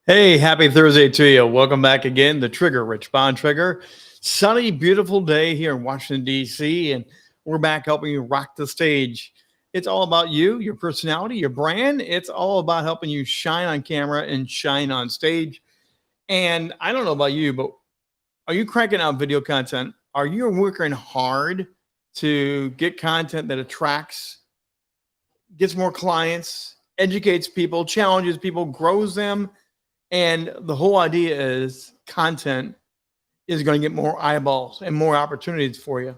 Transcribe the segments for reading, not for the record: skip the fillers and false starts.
Hey, happy Thursday to you. Welcome back again. The Trigger, Rich Bontrager. Sunny, beautiful day here in Washington, D.C., and we're back helping you rock the stage. It's all about you, your personality, your brand. It's all about helping you shine on camera and shine on stage. And I don't know about you, but are you cranking out video content? Are you working hard to get content that attracts, gets more clients, educates people, challenges people, grows them? And the whole idea is content is going to get more eyeballs and more opportunities for you.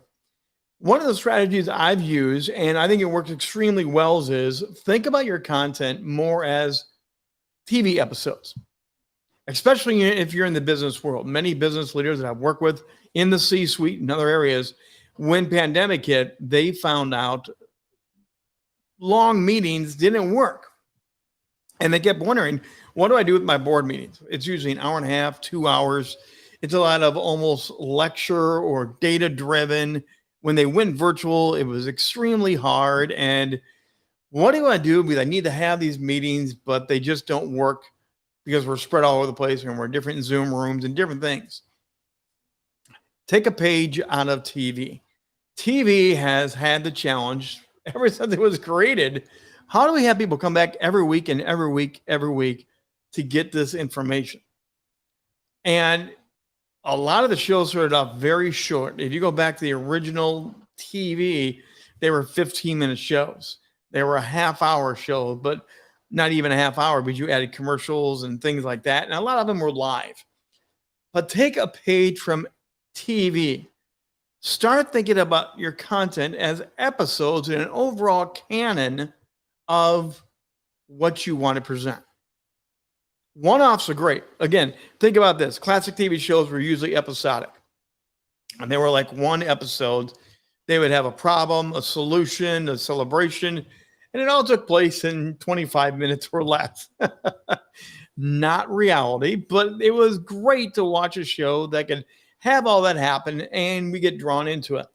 One of the strategies I've used, and I think it works extremely well, is think about your content more as TV episodes, especially if you're in the business world. Many business leaders that I've worked with in the C-suite and other areas, when pandemic hit, they found out long meetings didn't work. And they kept wondering, what do I do with my board meetings? It's usually an hour and a half, 2 hours. It's a lot of almost lecture or data driven. When they went virtual, it was extremely hard. And what do I do? Because I need to have these meetings, but they just don't work because we're spread all over the place and we're different Zoom rooms and different things. Take a page out of TV. TV has had the challenge ever since it was created. How do we have people come back every week and every week to get this information? And a lot of the shows started off very short. If you go back to the original TV, they were 15-minute shows. They were a half-hour show, but not even a half hour because you added commercials and things like that. And a lot of them were live. But take a page from TV. Start thinking about your content as episodes in an overall canon of what you want to present. One-offs are great. Again, think about this. Classic TV shows were usually episodic. And they were like one episode. They would have a problem, a solution, a celebration, and it all took place in 25 minutes or less. Not reality, but it was great to watch a show that could have all that happen and we get drawn into it.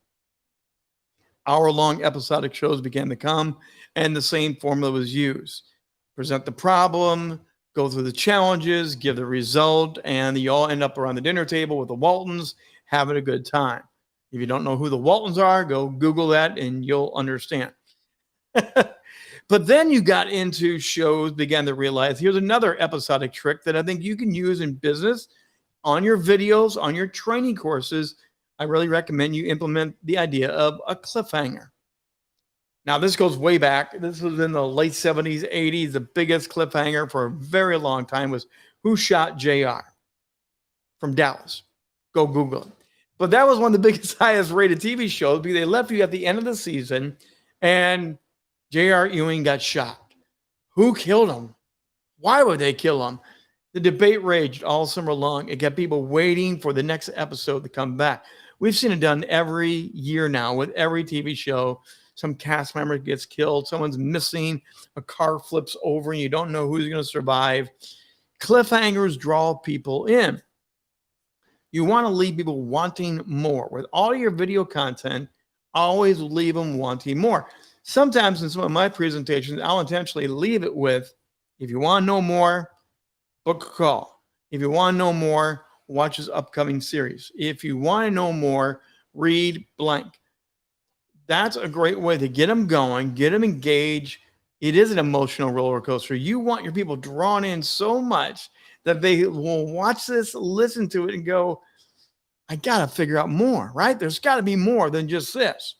Hour-long episodic shows began to come, and the same formula was used. Present the problem, go through the challenges, give the result, and you all end up around the dinner table with the Waltons having a good time. If you don't know who the Waltons are, go Google that and you'll understand. But then you got into shows, began to realize here's another episodic trick that I think you can use in business, on your videos, on your training courses. I really recommend you implement the idea of a cliffhanger. Now, this goes way back. This was in the late 70s, 80s. The biggest cliffhanger for a very long time was Who Shot JR from Dallas. Go Google it. But that was one of the biggest, highest rated TV shows because they left you at the end of the season and J.R. Ewing got shot. Who killed him? Why would they kill him? The debate raged all summer long. It kept people waiting for the next episode to come back. We've seen it done every year now with every TV show. Some cast member gets killed. Someone's missing. A car flips over and you don't know who's going to survive. Cliffhangers draw people in. You want to leave people wanting more. With all your video content, always leave them wanting more. Sometimes in some of my presentations, I'll intentionally leave it with, if you want to know more, book a call. If you want to know more, watch this upcoming series. If you want to know more, read blank. That's a great way to get them going, get them engaged. It is an emotional roller coaster. You want your people drawn in so much that they will watch this, listen to it, and go, I got to figure out more, right? There's got to be more than just this.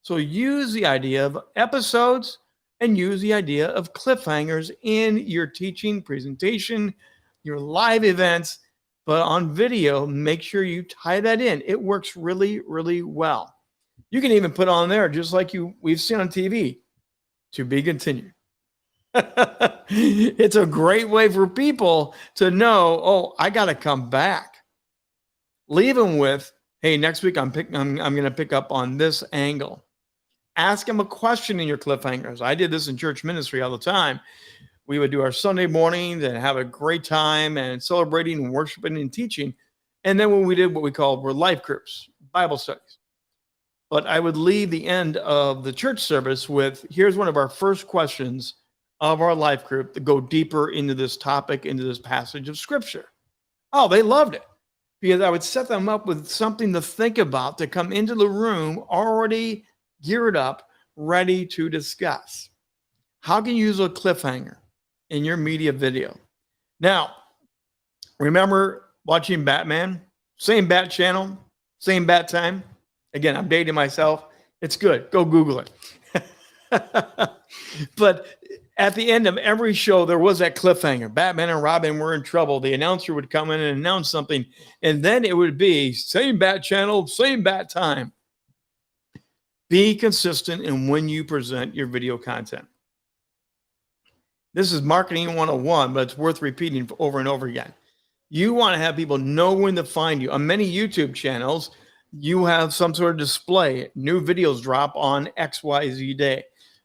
So use the idea of episodes and use the idea of cliffhangers in your teaching, presentation, your live events. But on video, make sure you tie that in. It works really, really well. You can even put on there, just like we've seen on TV, to be continued. It's a great way for people to know, oh, I got to come back. Leave them with, hey, next week I'm going to pick up on this angle. Ask them a question in your cliffhangers. I did this in church ministry all the time. We would do our Sunday mornings and have a great time and celebrating and worshiping and teaching. And then when we did what we called were life groups, Bible studies. But I would leave the end of the church service with, here's one of our first questions of our life group to go deeper into this topic, into this passage of scripture. Oh, they loved it because I would set them up with something to think about to come into the room already geared up, ready to discuss. How can you use a cliffhanger in your media video? Now, remember watching Batman? Same Bat channel, same Bat time. Again, I'm dating myself. It's good. Go Google it. But at the end of every show, there was that cliffhanger. Batman and Robin were in trouble. The announcer would come in and announce something, and then it would be same Bat channel, same Bat time. Be consistent in when you present your video content. This is marketing 101, but it's worth repeating over and over again. You want to have people know when to find you. On many YouTube channels, you have some sort of display. New videos drop on XYZ day.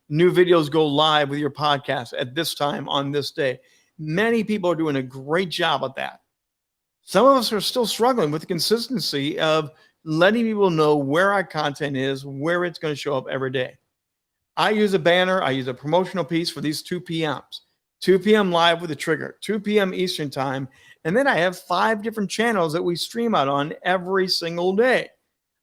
New videos go live with your podcast at this time on this day. Many people are doing a great job at that. Some of us are still struggling with the consistency of letting people know where our content is, where it's going to show up every day. I use a banner. I use a promotional piece for these 2 p.m.s. 2 p.m. live with a trigger, 2 p.m. Eastern time. And then I have 5 different channels that we stream out on every single day.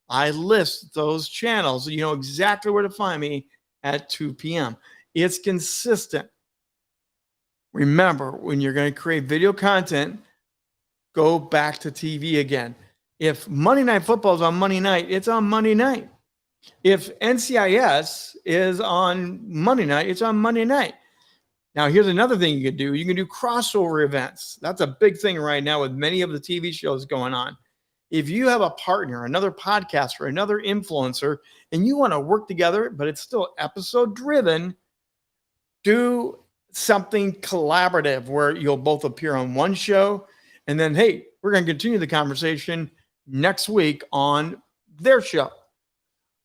I list those channels so you know exactly where to find me at 2 p.m. It's consistent. Remember, when you're going to create video content, go back to TV again. If Monday Night Football is on Monday night, it's on Monday night. If NCIS is on Monday night, it's on Monday night. Now, here's another thing you can do. You can do crossover events. That's a big thing right now with many of the TV shows going on. If you have a partner, another podcaster, another influencer, and you want to work together, but it's still episode driven, do something collaborative where you'll both appear on one show. And then, hey, we're going to continue the conversation next week on their show.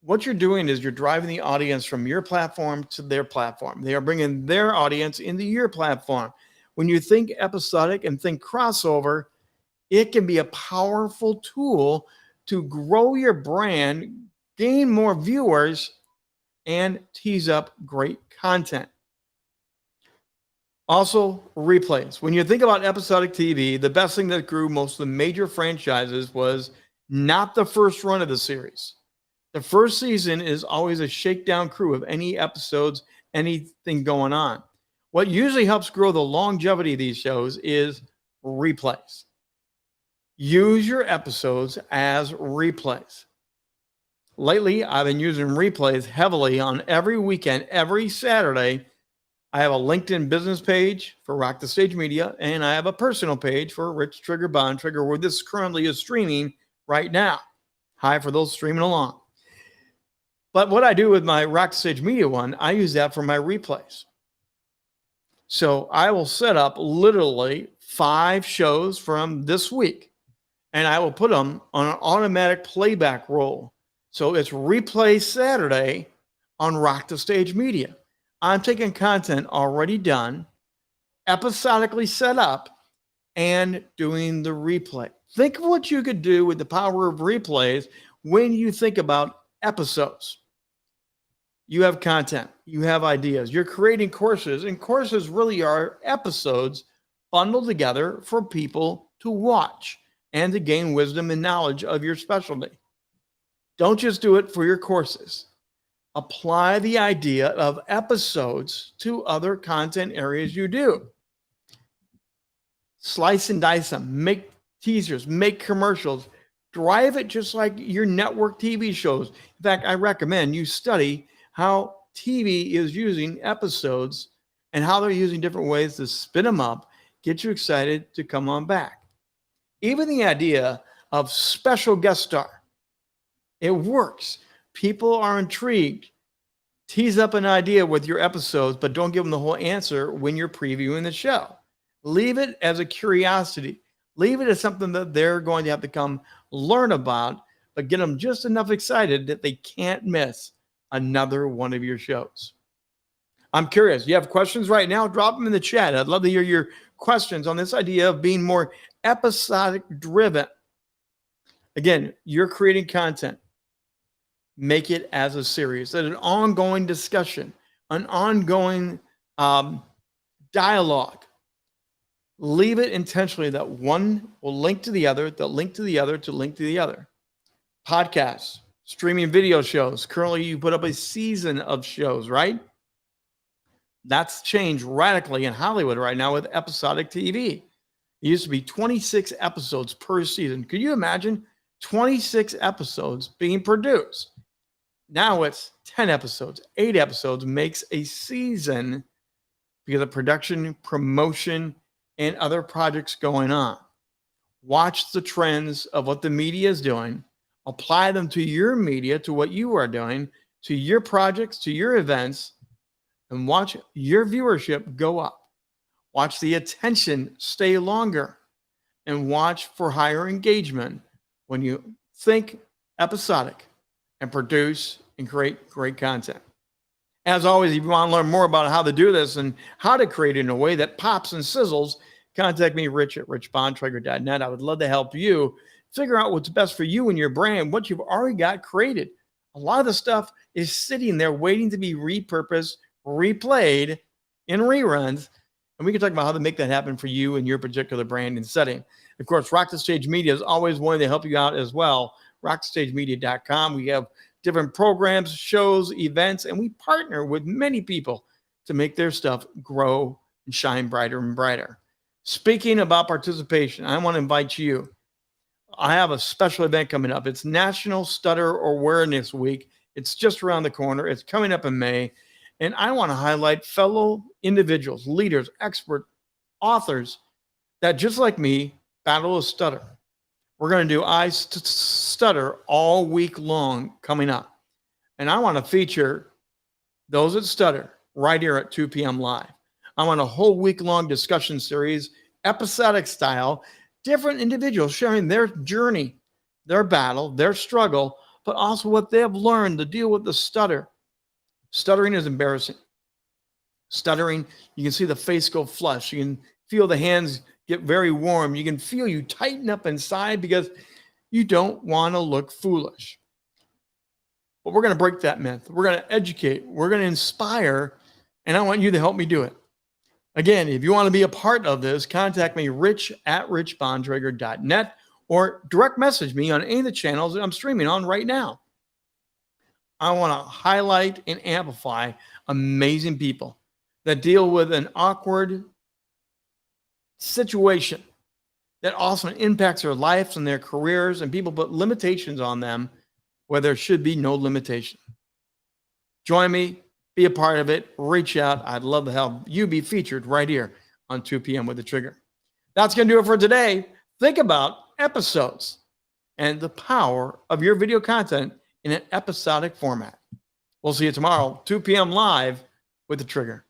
What you're doing is you're driving the audience from your platform to their platform. They are bringing their audience into your platform. When you think episodic and think crossover, it can be a powerful tool to grow your brand, gain more viewers, and tease up great content. Also, replays. When you think about episodic TV, the best thing that grew most of the major franchises was not the first run of the series. The first season is always a shakedown crew of any episodes, anything going on. What usually helps grow the longevity of these shows is replays. Use your episodes as replays. Lately, I've been using replays heavily on every weekend, every Saturday. I have a LinkedIn business page for Rock the Stage Media, and I have a personal page for Rich Trigger Bontrager, where this currently is streaming right now. Hi for those streaming along. But what I do with my Rock the Stage Media one, I use that for my replays. So I will set up literally 5 shows from this week, and I will put them on an automatic playback roll. So it's replay Saturday on Rock the Stage Media. I'm taking content already done, episodically set up, and doing the replay. Think of what you could do with the power of replays when you think about episodes. You have content, you have ideas, you're creating courses, and courses really are episodes bundled together for people to watch and to gain wisdom and knowledge of your specialty. Don't just do it for your courses. Apply the idea of episodes to other content areas you do. Slice and dice them, make teasers, make commercials, drive it just like your network TV shows. In fact, I recommend you study how TV is using episodes and how they're using different ways to spin them up, get you excited to come on back. Even the idea of special guest star, it works. People are intrigued. Tease up an idea with your episodes, but don't give them the whole answer when you're previewing the show. Leave it as a curiosity. Leave it as something that they're going to have to come learn about, but get them just enough excited that they can't miss another one of your shows. I'm curious. You have questions right now? Drop them in the chat. I'd love to hear your questions on this idea of being more episodic driven. Again, you're creating content. Make it as a series, an ongoing discussion, an ongoing dialogue. Leave it intentionally that one will link to the other, that link to the other, to link to the other. Podcasts, streaming video shows. Currently, you put up a season of shows, right? That's changed radically in Hollywood right now with episodic TV. It used to be 26 episodes per season. Could you imagine 26 episodes being produced? Now it's 10 episodes, 8 episodes makes a season because of production, promotion, and other projects going on. Watch the trends of what the media is doing, apply them to your media, to what you are doing, to your projects, to your events, and watch your viewership go up. Watch the attention stay longer, and watch for higher engagement when you think episodic and produce and create great content. As always, if you want to learn more about how to do this and how to create it in a way that pops and sizzles, contact me, Rich at richbontrager.net. I would love to help you figure out what's best for you and your brand, what you've already got created. A lot of the stuff is sitting there waiting to be repurposed, replayed in reruns. And we can talk about how to make that happen for you and your particular brand and setting. Of course, Rock the Stage Media is always wanting to help you out as well. RockTheStageMedia.com. We have different programs, shows, events, and we partner with many people to make their stuff grow and shine brighter and brighter. Speaking about participation, I want to invite you. I have a special event coming up. It's National Stutter Awareness Week. It's just around the corner. It's coming up in May. And I want to highlight fellow individuals, leaders, experts, authors that, just like me, battle a stutter. We're going to do I Stutter all week long coming up. And I want to feature those that stutter right here at 2 p.m. live. I want a whole week-long discussion series, episodic style, different individuals sharing their journey, their battle, their struggle, but also what they have learned to deal with the stutter. Stuttering is embarrassing. Stuttering, you can see the face go flush. You can feel the hands get very warm. You can feel you tighten up inside because you don't want to look foolish. But we're going to break that myth. We're going to educate. We're going to inspire. And I want you to help me do it. Again, if you want to be a part of this, contact me, Rich at richbontrager.net, or direct message me on any of the channels that I'm streaming on right now. I want to highlight and amplify amazing people that deal with an awkward situation that also impacts their lives and their careers, and people put limitations on them where there should be no limitation. Join me, be a part of it, reach out. I'd love to help you be featured right here on 2 p.m. with the Trigger. That's going to do it for today. Think about episodes and the power of your video content in an episodic format. We'll see you tomorrow, 2 p.m. live with the Trigger.